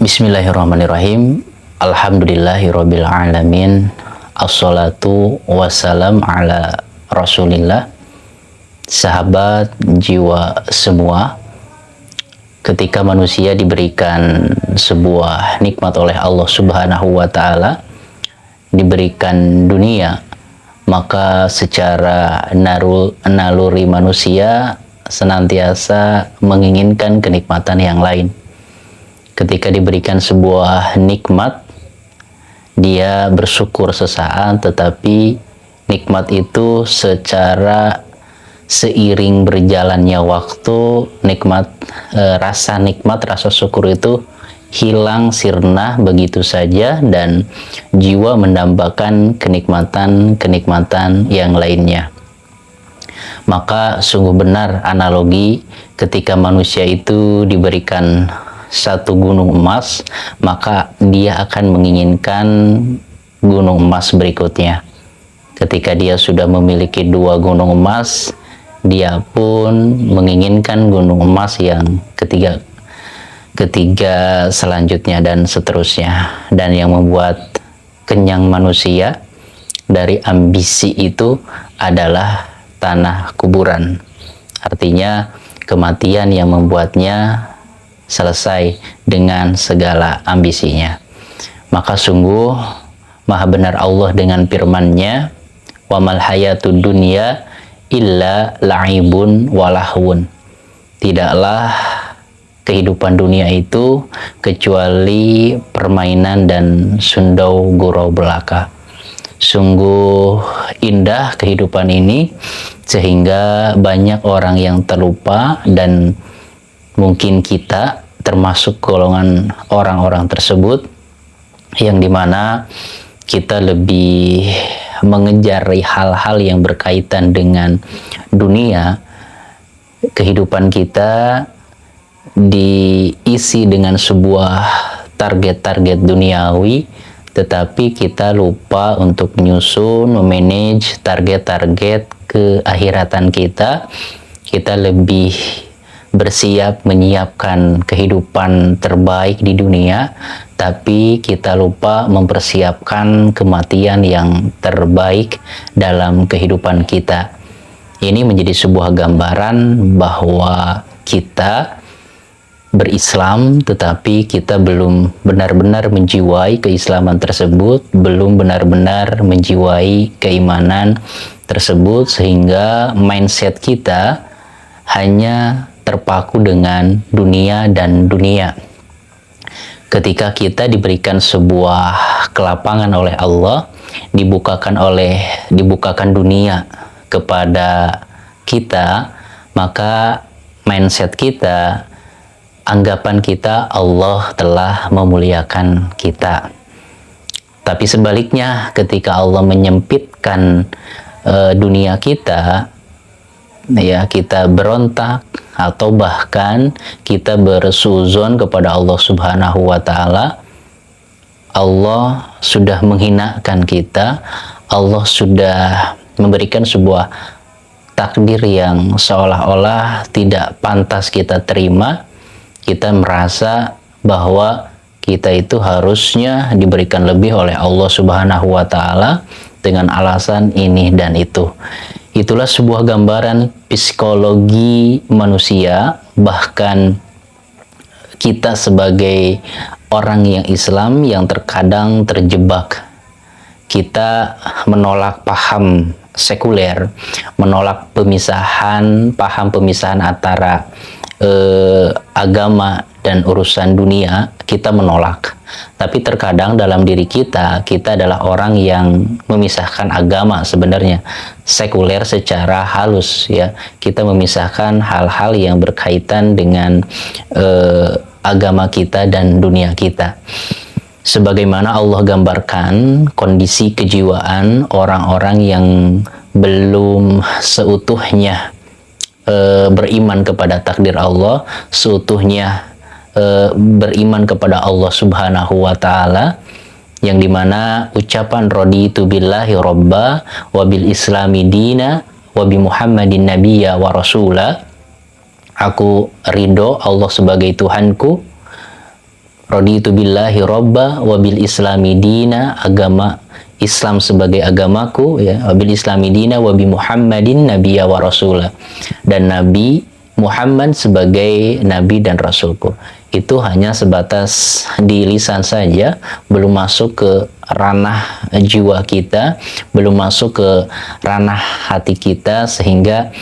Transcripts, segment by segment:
Bismillahirrahmanirrahim. Alhamdulillahirabbil alamin. Assalatu wassalam ala Rasulillah. Sahabat jiwa semua, ketika manusia diberikan sebuah nikmat oleh Allah Subhanahu wa taala, diberikan dunia, maka secara naluri manusia senantiasa menginginkan kenikmatan yang lain. Ketika diberikan sebuah nikmat, dia bersyukur sesaat, tetapi nikmat itu secara seiring berjalannya waktu, rasa syukur itu hilang sirna begitu saja, dan jiwa mendambakan kenikmatan yang lainnya. Maka sungguh benar analogi ketika manusia itu diberikan satu gunung emas, maka dia akan menginginkan gunung emas berikutnya. Ketika dia sudah memiliki 2 gunung emas, dia pun menginginkan gunung emas yang ketiga selanjutnya, dan seterusnya. Dan yang membuat kenyang manusia dari ambisi itu adalah tanah kuburan. Artinya kematian yang membuatnya selesai dengan segala ambisinya. Maka sungguh maha benar Allah dengan firman-Nya, wa mal hayatud dunya illa la'ibun walahun. Tidaklah kehidupan dunia itu kecuali permainan dan sundau gurau belaka. Sungguh indah kehidupan ini, sehingga banyak orang yang terlupa, dan mungkin kita termasuk golongan orang-orang tersebut, yang dimana kita lebih mengejar hal-hal yang berkaitan dengan dunia. Kehidupan kita diisi dengan sebuah target-target duniawi, tetapi kita lupa untuk menyusun, memanage target-target keakhiratan kita. Kita lebih bersiap menyiapkan kehidupan terbaik di dunia, tapi kita lupa mempersiapkan kematian yang terbaik dalam kehidupan kita. Ini menjadi sebuah gambaran bahwa kita berislam, tetapi kita belum benar-benar menjiwai keislaman tersebut, belum benar-benar menjiwai keimanan tersebut, sehingga mindset kita hanya terpaku dengan dunia dan dunia. Ketika kita diberikan sebuah kelapangan oleh Allah, dibukakan dunia kepada kita, maka mindset kita, anggapan kita, Allah telah memuliakan kita. Tapi sebaliknya, ketika Allah menyempitkan dunia kita, ya, kita berontak atau bahkan kita bersuzon kepada Allah Subhanahu wa taala, Allah sudah menghinakan kita, Allah sudah memberikan sebuah takdir yang seolah-olah tidak pantas kita terima. Kita merasa bahwa kita itu harusnya diberikan lebih oleh Allah Subhanahu wa taala dengan alasan ini dan itu. Itulah sebuah gambaran psikologi manusia. Bahkan kita sebagai orang yang Islam yang terkadang terjebak. Kita menolak paham sekuler, menolak paham pemisahan antara agama dan urusan dunia. Kita menolak. Tapi terkadang dalam diri kita adalah orang yang memisahkan agama sebenarnya, sekuler secara halus, ya. Kita memisahkan hal-hal yang berkaitan dengan agama kita dan dunia kita. Sebagaimana Allah gambarkan kondisi kejiwaan orang-orang yang belum seutuhnya beriman kepada takdir Allah, seutuhnya beriman kepada Allah Subhanahu wa taala, yang dimana ucapan raditu billahi robba wa bil islami dina wa bi Muhammadin nabiyya wa rasula, aku ridho Allah sebagai Tuhanku, Raditu billahi robba wa bil islami dina, agama Islam sebagai agamaku, ya, wabil islami dina wa bi Muhammadin nabiyya wa rasula, dan Nabi Muhammad sebagai nabi dan rasulku. Itu hanya sebatas di lisan saja, belum masuk ke ranah jiwa kita, belum masuk ke ranah hati kita, sehingga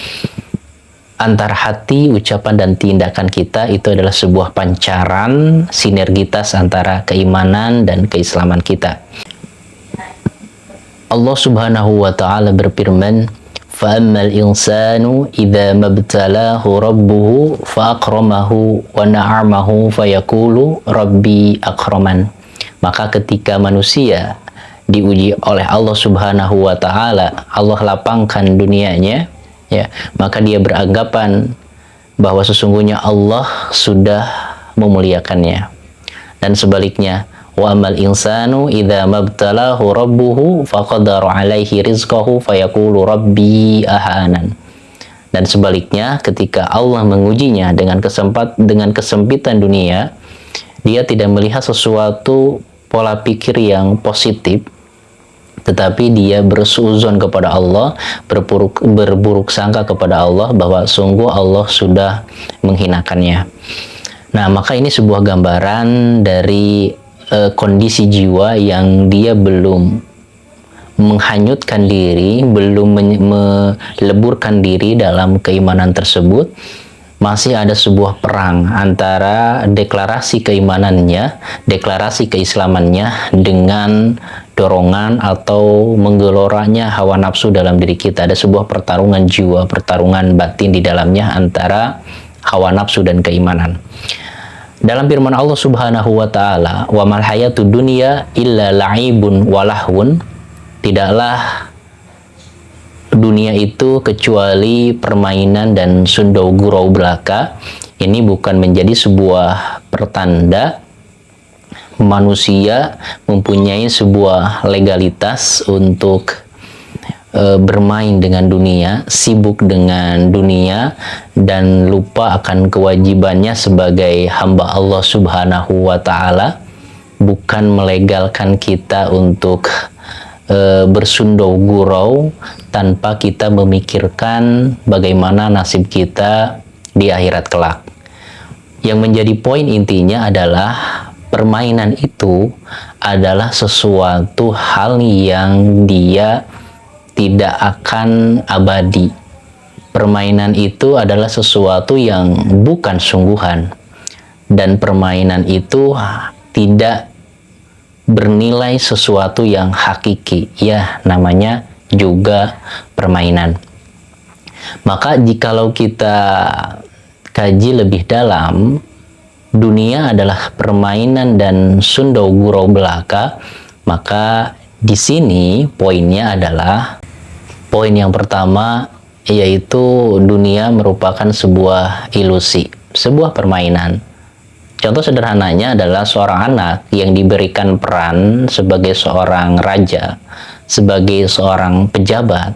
antara hati, ucapan, dan tindakan kita itu adalah sebuah pancaran sinergitas antara keimanan dan keislaman kita. Allah Subhanahu wa ta'ala berfirman, فَأَمَّا الْإِنسَانُ إِذَا مَبْتَلَاهُ رَبُّهُ فَأَكْرَمَهُ وَنَعَمَهُ فَيَقُولُ رَبِّي أَكْرَمَنِ. Maka ketika manusia diuji oleh Allah Subhanahu wa ta'ala, Allah lapangkan dunianya, ya, maka dia beranggapan bahwa sesungguhnya Allah sudah memuliakannya. Dan sebaliknya, wa amal insanu idza mabtalahu rabbuhu faqadara alaihi rizqahu fayaqulu rabbi ahanan. Dan sebaliknya, ketika Allah mengujinya dengan kesempitan dunia, dia tidak melihat sesuatu pola pikir yang positif, tetapi dia bersuuzon kepada Allah, berburuk sangka kepada Allah bahwa sungguh Allah sudah menghinakannya. Nah, maka ini sebuah gambaran dari kondisi jiwa yang dia belum menghanyutkan diri, belum meleburkan diri dalam keimanan tersebut. Masih ada sebuah perang antara deklarasi keimanannya, deklarasi keislamannya, dengan dorongan atau menggeloranya hawa nafsu dalam diri kita. Ada sebuah pertarungan jiwa, pertarungan batin di dalamnya antara hawa nafsu dan keimanan. Dalam firman Allah Subhanahu wa ta'ala, wa mal hayatud dunya illa la'ibun walahun, tidaklah dunia itu kecuali permainan dan sundau gurau belaka. Ini bukan menjadi sebuah pertanda manusia mempunyai sebuah legalitas untuk bermain dengan dunia, sibuk dengan dunia, dan lupa akan kewajibannya sebagai hamba Allah Subhanahu wa ta'ala. Bukan melegalkan kita untuk bersundau gurau tanpa kita memikirkan bagaimana nasib kita di akhirat kelak. Yang menjadi poin intinya adalah permainan itu adalah sesuatu hal yang dia tidak akan abadi. Permainan itu adalah sesuatu yang bukan sungguhan, dan permainan itu tidak bernilai sesuatu yang hakiki, ya, namanya juga permainan. Maka jikalau kita kaji lebih dalam, dunia adalah permainan dan sundau gurau belaka, maka di sini poinnya adalah, poin yang pertama yaitu dunia merupakan sebuah ilusi, sebuah permainan. Contoh sederhananya adalah seorang anak yang diberikan peran sebagai seorang raja, sebagai seorang pejabat,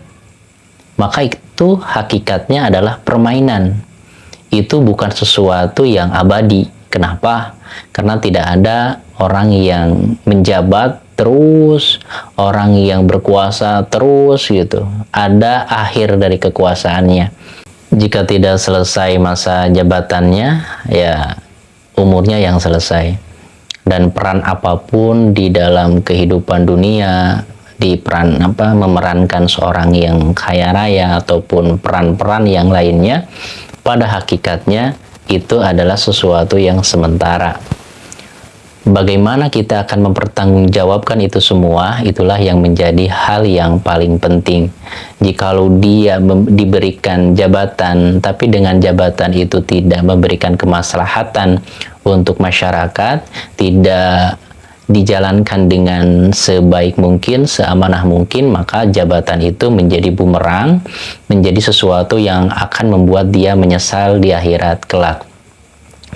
maka itu hakikatnya adalah permainan. Itu bukan sesuatu yang abadi. Kenapa? Karena tidak ada orang yang menjabat terus, orang yang berkuasa terus gitu. Ada akhir dari kekuasaannya. Jika tidak selesai masa jabatannya, ya umurnya yang selesai. Dan peran apapun di dalam kehidupan dunia, di peran memerankan seorang yang kaya raya ataupun peran-peran yang lainnya, pada hakikatnya itu adalah sesuatu yang sementara. Bagaimana kita akan mempertanggungjawabkan itu semua, itulah yang menjadi hal yang paling penting. Jikalau dia diberikan jabatan, tapi dengan jabatan itu tidak memberikan kemaslahatan untuk masyarakat, tidak dijalankan dengan sebaik mungkin, seamanah mungkin, maka jabatan itu menjadi bumerang, menjadi sesuatu yang akan membuat dia menyesal di akhirat kelak.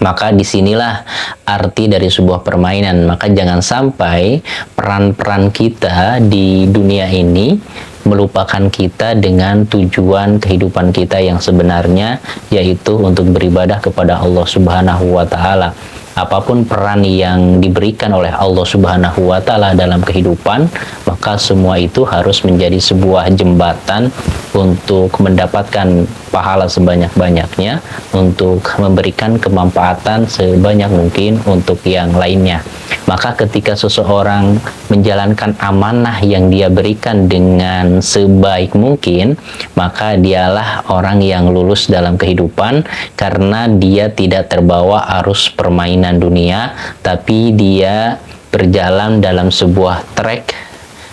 Maka disinilah arti dari sebuah permainan. Maka jangan sampai peran-peran kita di dunia ini melupakan kita dengan tujuan kehidupan kita yang sebenarnya, yaitu untuk beribadah kepada Allah Subhanahu wa ta'ala. apapun peran yang diberikan oleh Allah Subhanahu wa taala dalam kehidupan, maka semua itu harus menjadi sebuah jembatan untuk mendapatkan pahala sebanyak-banyaknya, untuk memberikan kemanfaatan sebanyak mungkin untuk yang lainnya. Maka ketika seseorang menjalankan amanah yang dia berikan dengan sebaik mungkin, maka dialah orang yang lulus dalam kehidupan, karena dia tidak terbawa arus permainan dunia, tapi dia berjalan dalam sebuah track,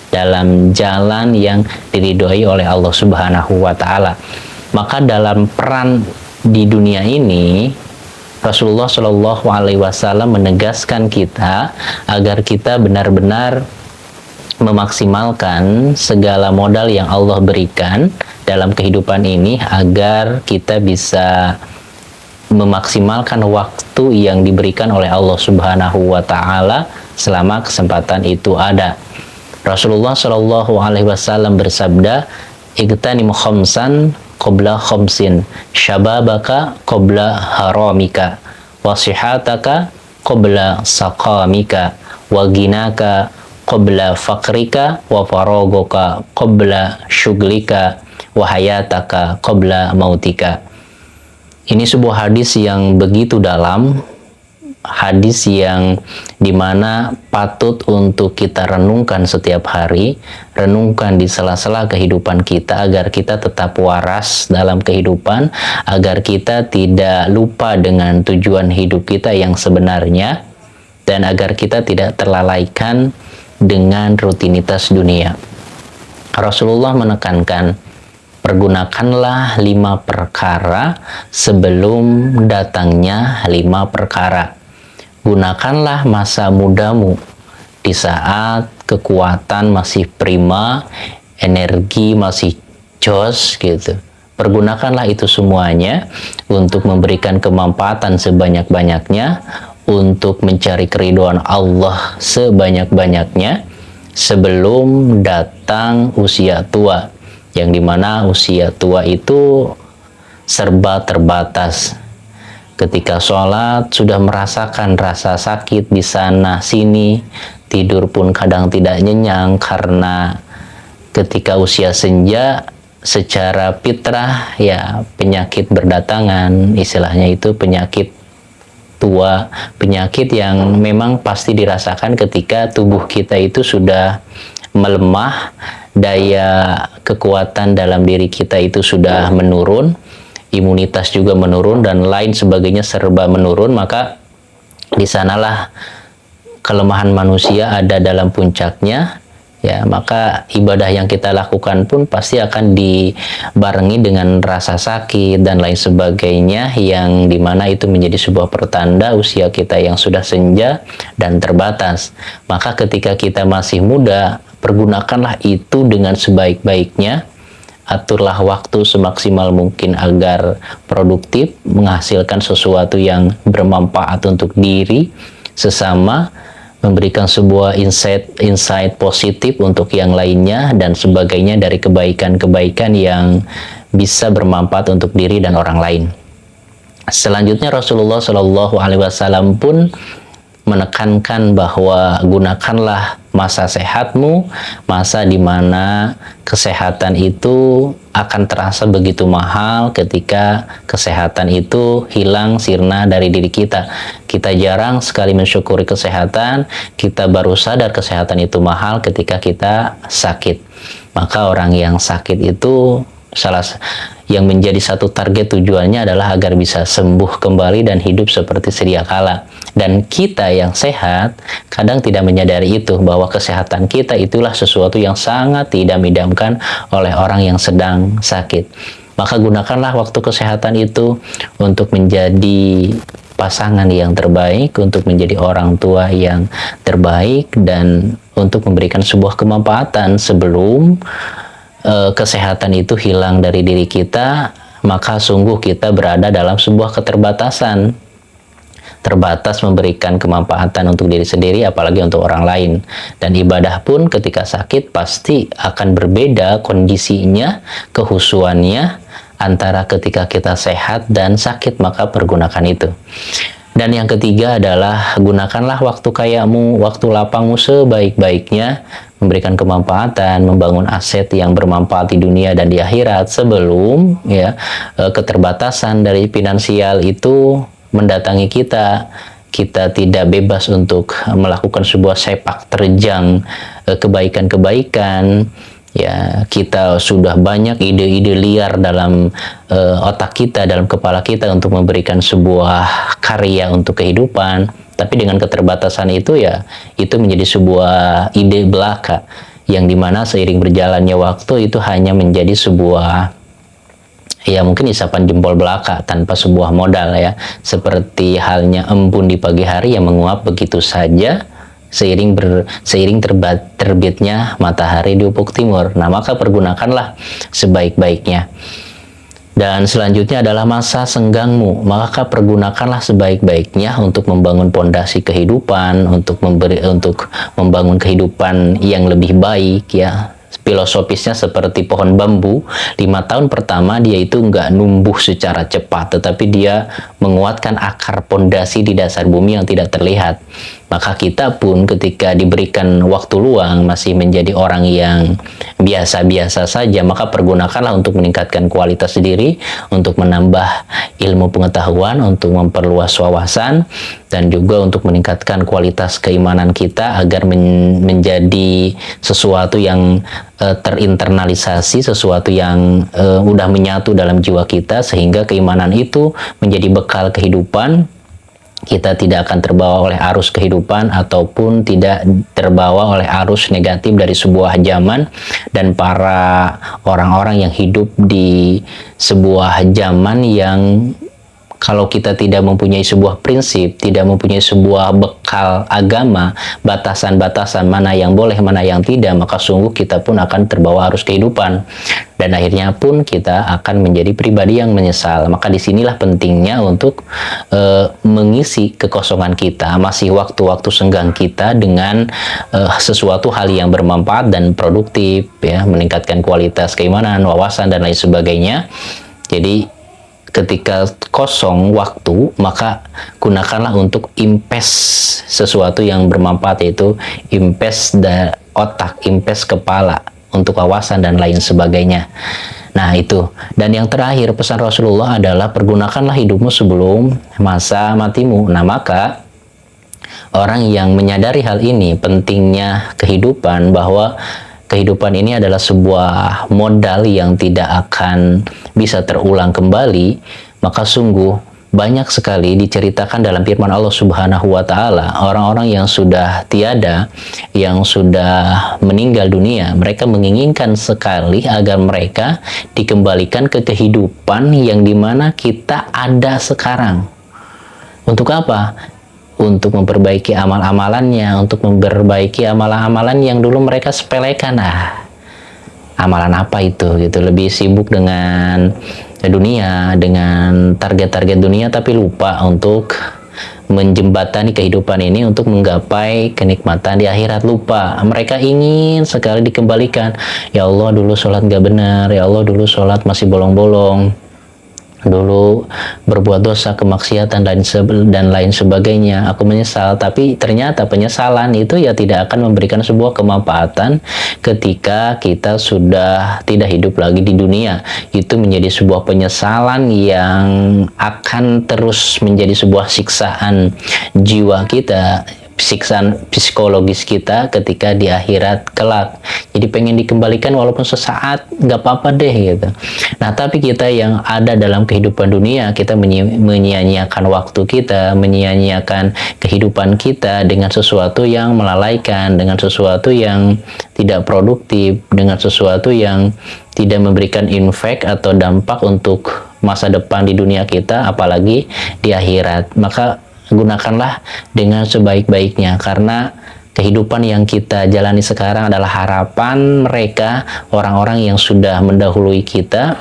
dalam jalan yang diridhoi oleh Allah Subhanahu wa taala. Maka dalam peran di dunia ini, Rasulullah Shallallahu Alaihi Wasallam menegaskan kita agar kita benar-benar memaksimalkan segala modal yang Allah berikan dalam kehidupan ini, agar kita bisa memaksimalkan waktu yang diberikan oleh Allah Subhanahu wa taala selama kesempatan itu ada. Rasulullah Shallallahu Alaihi Wasallam bersabda, "Igtanim khamsan qabla khamsin, syababaka qabla haramika, wasihataka qabla saqamika, wa ginaka qabla faqrika, wa faragoka qabla syuglika, wa hayataka qabla mautika." Ini sebuah hadis yang begitu dalam, hadis yang dimana patut untuk kita renungkan setiap hari, renungkan di sela-sela kehidupan kita, agar kita tetap waras dalam kehidupan, agar kita tidak lupa dengan tujuan hidup kita yang sebenarnya, dan agar kita tidak terlalaikan dengan rutinitas dunia. Rasulullah menekankan, pergunakanlah 5 perkara sebelum datangnya 5 perkara. Gunakanlah masa mudamu di saat kekuatan masih prima, energi masih jos gitu. Pergunakanlah itu semuanya untuk memberikan kemanfaatan sebanyak-banyaknya, untuk mencari keridhaan Allah sebanyak-banyaknya sebelum datang usia tua, yang dimana usia tua itu serba terbatas. Ketika sholat sudah merasakan rasa sakit di sana sini, tidur pun kadang tidak nyenyak, karena ketika usia senja secara fitrah ya penyakit berdatangan, istilahnya itu penyakit tua, penyakit yang memang pasti dirasakan ketika tubuh kita itu sudah melemah, daya kekuatan dalam diri kita itu sudah menurun, imunitas juga menurun, dan lain sebagainya serba menurun. Maka di sanalah kelemahan manusia ada dalam puncaknya, ya. Maka ibadah yang kita lakukan pun pasti akan dibarengi dengan rasa sakit dan lain sebagainya, yang dimana itu menjadi sebuah pertanda usia kita yang sudah senja dan terbatas. Maka ketika kita masih muda, pergunakanlah itu dengan sebaik-baiknya. Aturlah waktu semaksimal mungkin agar produktif, menghasilkan sesuatu yang bermanfaat untuk diri, sesama, memberikan sebuah insight positif untuk yang lainnya, dan sebagainya dari kebaikan-kebaikan yang bisa bermanfaat untuk diri dan orang lain. Selanjutnya Rasulullah Shallallahu Alaihi Wasallam pun menekankan bahwa gunakanlah masa sehatmu, masa di mana kesehatan itu akan terasa begitu mahal ketika kesehatan itu hilang sirna dari diri kita. Kita jarang sekali mensyukuri kesehatan, kita baru sadar kesehatan itu mahal ketika kita sakit. Maka orang yang sakit itu yang menjadi satu target tujuannya adalah agar bisa sembuh kembali dan hidup seperti sedia kala. Dan kita yang sehat kadang tidak menyadari itu, bahwa kesehatan kita itulah sesuatu yang sangat diidam-idamkan oleh orang yang sedang sakit. Maka gunakanlah waktu kesehatan itu untuk menjadi pasangan yang terbaik, untuk menjadi orang tua yang terbaik, dan untuk memberikan sebuah kemanfaatan sebelum kesehatan itu hilang dari diri kita. Maka sungguh kita berada dalam sebuah keterbatasan, terbatas memberikan kemanfaatan untuk diri sendiri, apalagi untuk orang lain. Dan ibadah pun ketika sakit pasti akan berbeda kondisinya, kehusuannya antara ketika kita sehat dan sakit. Maka pergunakan itu. Dan yang ketiga adalah gunakanlah waktu kayamu, waktu lapangmu sebaik-baiknya, memberikan kemanfaatan, membangun aset yang bermanfaat di dunia dan di akhirat sebelum ya keterbatasan dari finansial itu mendatangi kita. Kita tidak bebas untuk melakukan sebuah sepak terjang kebaikan-kebaikan. Ya, kita sudah banyak ide-ide liar dalam otak kita, dalam kepala kita untuk memberikan sebuah karya untuk kehidupan. Tapi dengan keterbatasan itu ya, itu menjadi sebuah ide belaka yang dimana seiring berjalannya waktu itu hanya menjadi sebuah ya mungkin isapan jempol belaka tanpa sebuah modal ya, seperti halnya embun di pagi hari yang menguap begitu saja seiring terbitnya matahari di ufuk timur. Nah, maka pergunakanlah sebaik-baiknya. Dan selanjutnya adalah masa senggangmu, maka pergunakanlah sebaik-baiknya untuk membangun pondasi kehidupan, untuk membangun kehidupan yang lebih baik ya. Filosofisnya seperti pohon bambu, 5 tahun pertama dia itu nggak numbuh secara cepat, tetapi dia menguatkan akar pondasi di dasar bumi yang tidak terlihat. Maka kita pun ketika diberikan waktu luang masih menjadi orang yang biasa-biasa saja, maka pergunakanlah untuk meningkatkan kualitas diri, untuk menambah ilmu pengetahuan, untuk memperluas wawasan, dan juga untuk meningkatkan kualitas keimanan kita agar menjadi sesuatu yang terinternalisasi, sesuatu yang udah menyatu dalam jiwa kita, sehingga keimanan itu menjadi bekal kehidupan. Kita tidak akan terbawa oleh arus kehidupan ataupun tidak terbawa oleh arus negatif dari sebuah zaman dan para orang-orang yang hidup di sebuah zaman yang kalau kita tidak mempunyai sebuah prinsip, tidak mempunyai sebuah bekal agama, batasan-batasan mana yang boleh, mana yang tidak, maka sungguh kita pun akan terbawa arus kehidupan. Dan akhirnya pun kita akan menjadi pribadi yang menyesal. Maka disinilah pentingnya untuk mengisi kekosongan kita, masih waktu-waktu senggang kita dengan sesuatu hal yang bermanfaat dan produktif, ya, meningkatkan kualitas keimanan, wawasan, dan lain sebagainya. Jadi ketika kosong waktu, maka gunakanlah untuk invest sesuatu yang bermanfaat, yaitu invest otak, invest kepala untuk wawasan dan lain sebagainya. Nah itu. Dan yang terakhir pesan Rasulullah adalah pergunakanlah hidupmu sebelum masa matimu. Nah maka orang yang menyadari hal ini, pentingnya kehidupan, bahwa kehidupan ini adalah sebuah modal yang tidak akan bisa terulang kembali, maka sungguh banyak sekali diceritakan dalam firman Allah Subhanahu wa Ta'ala, orang-orang yang sudah tiada, yang sudah meninggal dunia, mereka menginginkan sekali agar mereka dikembalikan ke kehidupan yang dimana kita ada sekarang. Untuk apa? Untuk memperbaiki amal-amalannya, untuk memperbaiki amalan-amalan yang dulu mereka sepelekan. Amalan apa itu? Gitu, lebih sibuk dengan dunia, dengan target-target dunia, tapi lupa untuk menjembatani kehidupan ini untuk menggapai kenikmatan di akhirat. Lupa, mereka ingin sekali dikembalikan. Ya Allah, dulu sholat gak benar. Ya Allah, dulu sholat masih bolong-bolong. Dulu berbuat dosa, kemaksiatan, dan lain sebagainya. Aku menyesal. Tapi ternyata penyesalan itu ya tidak akan memberikan sebuah kemanfaatan ketika kita sudah tidak hidup lagi di dunia. Itu menjadi sebuah penyesalan yang akan terus menjadi sebuah siksaan jiwa kita, siksaan psikologis kita ketika di akhirat kelak. Jadi pengen dikembalikan walaupun sesaat, nggak apa-apa deh gitu. Nah tapi kita yang ada dalam kehidupan dunia, kita menyia-nyiakan waktu kita, menyia-nyiakan kehidupan kita dengan sesuatu yang melalaikan, dengan sesuatu yang tidak produktif, dengan sesuatu yang tidak memberikan impact atau dampak untuk masa depan di dunia kita, apalagi di akhirat. Maka gunakanlah dengan sebaik-baiknya, karena kehidupan yang kita jalani sekarang adalah harapan mereka, orang-orang yang sudah mendahului kita,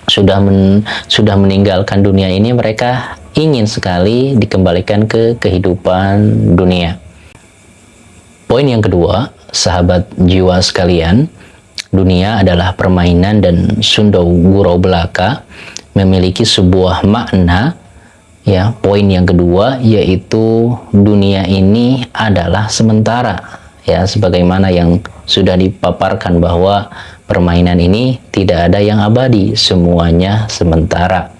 sudah meninggalkan dunia ini. Mereka ingin sekali dikembalikan ke kehidupan dunia. Poin yang kedua, sahabat jiwa sekalian, dunia adalah permainan dan sundau gurau belaka, memiliki sebuah makna Ya, poin yang kedua yaitu dunia ini adalah sementara. Ya, sebagaimana yang sudah dipaparkan bahwa permainan ini tidak ada yang abadi, semuanya sementara.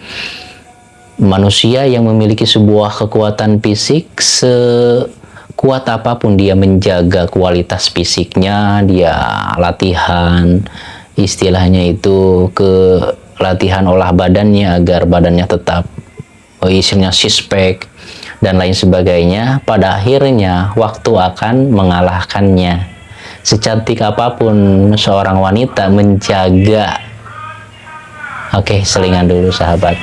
Manusia yang memiliki sebuah kekuatan fisik, sekuat apapun dia menjaga kualitas fisiknya, dia latihan, istilahnya itu ke latihan olah badannya agar badannya tetap isinya six-pack dan lain sebagainya, pada akhirnya waktu akan mengalahkannya. Secantik apapun seorang wanita menjaga. Oke, selingan dulu sahabat.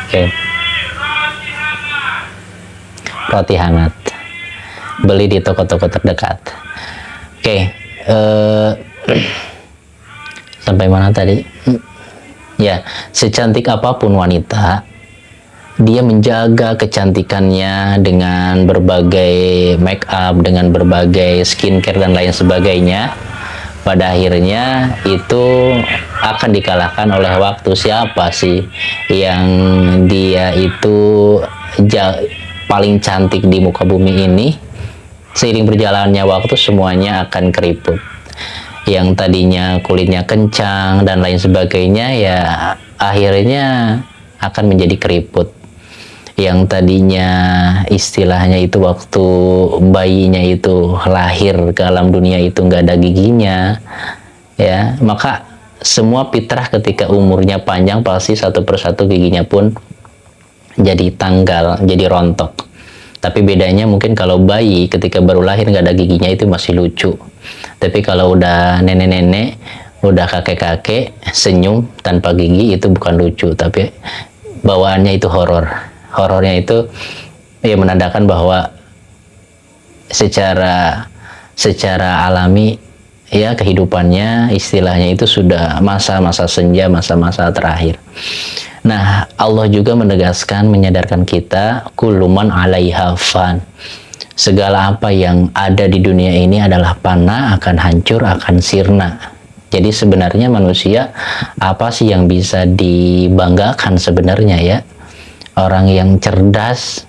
Oke. Roti hangat. Beli di toko-toko terdekat. Oke, sampai mana tadi? Ya, secantik apapun wanita, dia menjaga kecantikannya dengan berbagai make up, dengan berbagai skincare dan lain sebagainya. Pada akhirnya itu akan dikalahkan oleh waktu. Siapa sih yang dia itu paling cantik di muka bumi ini? Seiring berjalannya waktu semuanya akan keriput. Yang tadinya kulitnya kencang dan lain sebagainya, ya akhirnya akan menjadi keriput. Yang tadinya istilahnya itu waktu bayinya itu lahir ke alam dunia itu nggak ada giginya, ya maka semua fitrah ketika umurnya panjang pasti satu persatu giginya pun jadi tanggal, jadi rontok. Tapi bedanya mungkin kalau bayi ketika baru lahir nggak ada giginya itu masih lucu. Tapi kalau udah nenek-nenek, udah kakek-kakek, senyum tanpa gigi itu bukan lucu, tapi bawaannya itu horor. Horornya itu ya menandakan bahwa secara alami ya kehidupannya istilahnya itu sudah masa-masa senja, masa-masa terakhir. Nah, Allah juga menegaskan, menyadarkan kita, kullu man 'alaiha fan. Segala apa yang ada di dunia ini adalah fana, akan hancur, akan sirna. Jadi sebenarnya manusia apa sih yang bisa dibanggakan sebenarnya ya? Orang yang cerdas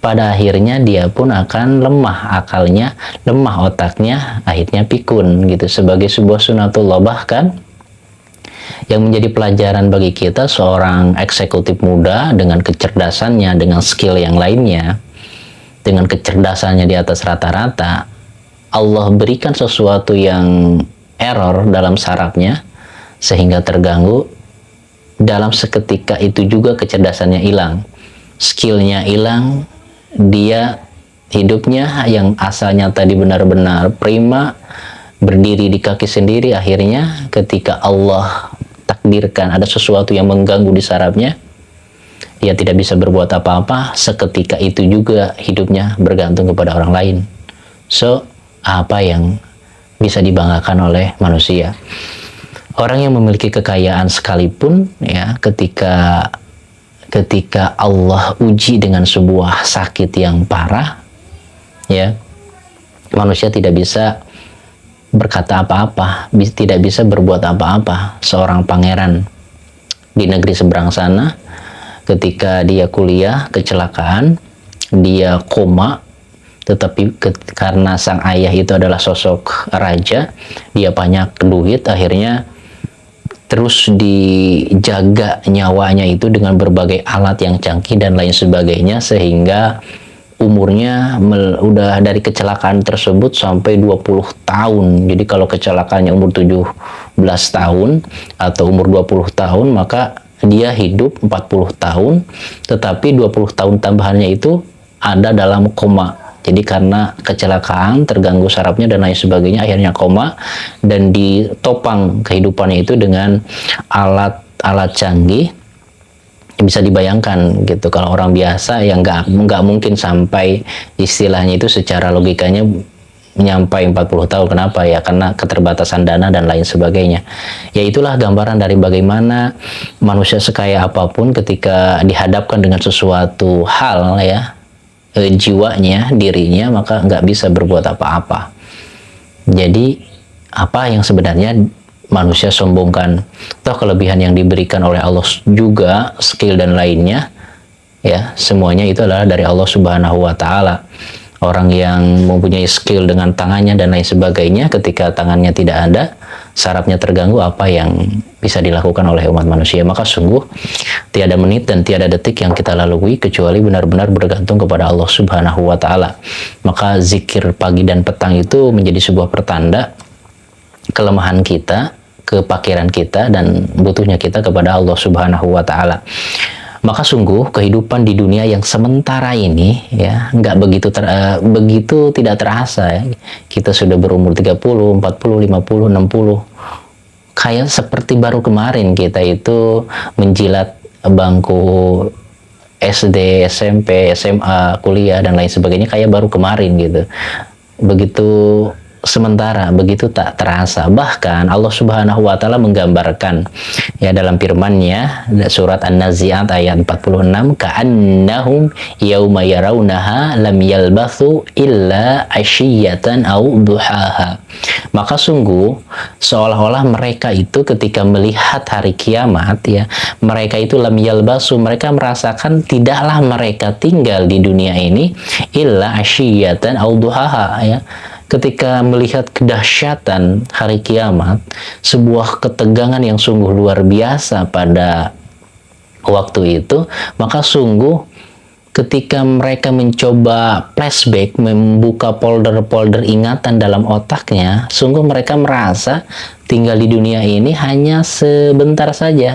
pada akhirnya dia pun akan lemah akalnya, lemah otaknya, akhirnya pikun gitu. Sebagai sebuah sunatullah, bahkan yang menjadi pelajaran bagi kita, seorang eksekutif muda dengan kecerdasannya, dengan skill yang lainnya, dengan kecerdasannya di atas rata-rata, Allah berikan sesuatu yang error dalam sarafnya sehingga terganggu. Dalam seketika itu juga kecerdasannya hilang, skillnya hilang, dia hidupnya yang asalnya tadi benar-benar prima, berdiri di kaki sendiri, akhirnya ketika Allah takdirkan ada sesuatu yang mengganggu di sarafnya, dia tidak bisa berbuat apa-apa. Seketika itu juga hidupnya bergantung kepada orang lain. So, apa yang bisa dibanggakan oleh manusia? Orang yang memiliki kekayaan sekalipun, ya, ketika Allah uji dengan sebuah sakit yang parah, ya, manusia tidak bisa berkata apa-apa, tidak bisa berbuat apa-apa. Seorang pangeran di negeri seberang sana, ketika dia kuliah, kecelakaan, dia koma, tetapi karena sang ayah itu adalah sosok raja, dia banyak duit, akhirnya terus dijaga nyawanya itu dengan berbagai alat yang canggih dan lain sebagainya, sehingga umurnya udah dari kecelakaan tersebut sampai 20 tahun. Jadi kalau kecelakaannya umur 17 tahun atau umur 20 tahun, maka dia hidup 40 tahun, tetapi 20 tahun tambahannya itu ada dalam koma. Jadi karena kecelakaan, terganggu sarafnya dan lain sebagainya, akhirnya koma, dan ditopang kehidupannya itu dengan alat canggih. Bisa dibayangkan gitu, kalau orang biasa yang nggak mungkin sampai istilahnya itu secara logikanya menyampai 40 tahun. Kenapa ya? Karena keterbatasan dana dan lain sebagainya. Ya itulah gambaran dari bagaimana manusia sekaya apapun ketika dihadapkan dengan sesuatu hal ya, jiwanya, dirinya, maka nggak bisa berbuat apa-apa. Jadi apa yang sebenarnya manusia sombongkan. Toh kelebihan yang diberikan oleh Allah juga, skill dan lainnya, ya semuanya itu adalah dari Allah Subhanahu wa Ta'ala. Orang yang mempunyai skill dengan tangannya dan lain sebagainya, ketika tangannya tidak ada, sarafnya terganggu, apa yang bisa dilakukan oleh umat manusia? Maka sungguh tiada menit dan tiada detik yang kita lalui kecuali benar-benar bergantung kepada Allah Subhanahu wa Ta'ala. Maka zikir pagi dan petang itu menjadi sebuah pertanda kelemahan kita, kepakiran kita, dan butuhnya kita kepada Allah Subhanahu wa Ta'ala. Maka sungguh kehidupan di dunia yang sementara ini ya nggak begitu tidak terasa ya. Kita sudah berumur 30, 40, 50, 60. Kayak seperti baru kemarin kita itu menjilat bangku SD, SMP, SMA, kuliah dan lain sebagainya, kayak baru kemarin gitu. Begitu sementara, begitu tak terasa. Bahkan Allah Subhanahu wa Ta'ala menggambarkan ya dalam firman-Nya surat An-Nazi'at ayat 46, ka'annahum yauma yarawnaha lam yalbathu illa asyiyatan aw duhaha. Maka sungguh seolah-olah mereka itu ketika melihat hari kiamat ya, mereka itu lam yalbasu, mereka merasakan tidaklah mereka tinggal di dunia ini illa asyiyatan aw duhaha ya. Ketika melihat kedahsyatan hari kiamat, sebuah ketegangan yang sungguh luar biasa pada waktu itu, maka sungguh ketika mereka mencoba flashback, membuka folder-folder ingatan dalam otaknya, sungguh mereka merasa tinggal di dunia ini hanya sebentar saja.